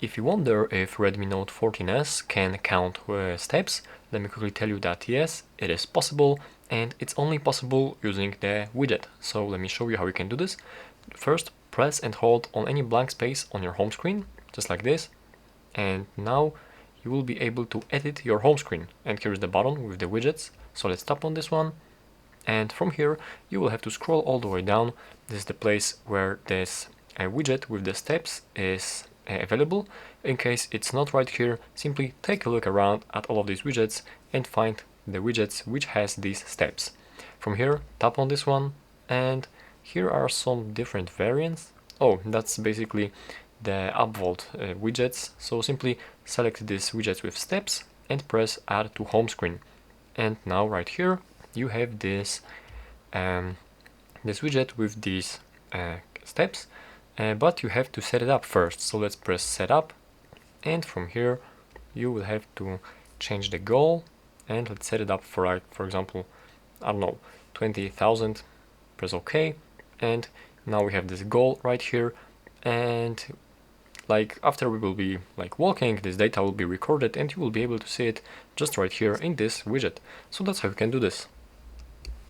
If you wonder if Redmi Note 14s can count steps, let me quickly tell you that yes, it is possible, and it's only possible using the widget. So let me show you how you can do this. First, press and hold on any blank space on your home screen, just like this, and now you will be able to edit your home screen. And here is the button with the widgets, so let's tap on this one, and from here you will have to scroll all the way down. This is the place where this widget with the steps is available. In case it's not right here, simply take a look around at all of these widgets and find the widgets which has these steps. From here, tap on this one, and here are some different variants. Oh, that's basically the upvote widgets. So simply select this widgets with steps and press add to home screen. And now right here you have this this widget with these steps, but you have to set it up first. So let's press setup, and from here you will have to change the goal, and let's set it up for, like, for example, I don't know, 20,000. Press OK, and now we have this goal right here, and like after we will be like walking, this data will be recorded and you will be able to see it just right here in this widget. So that's how you can do this.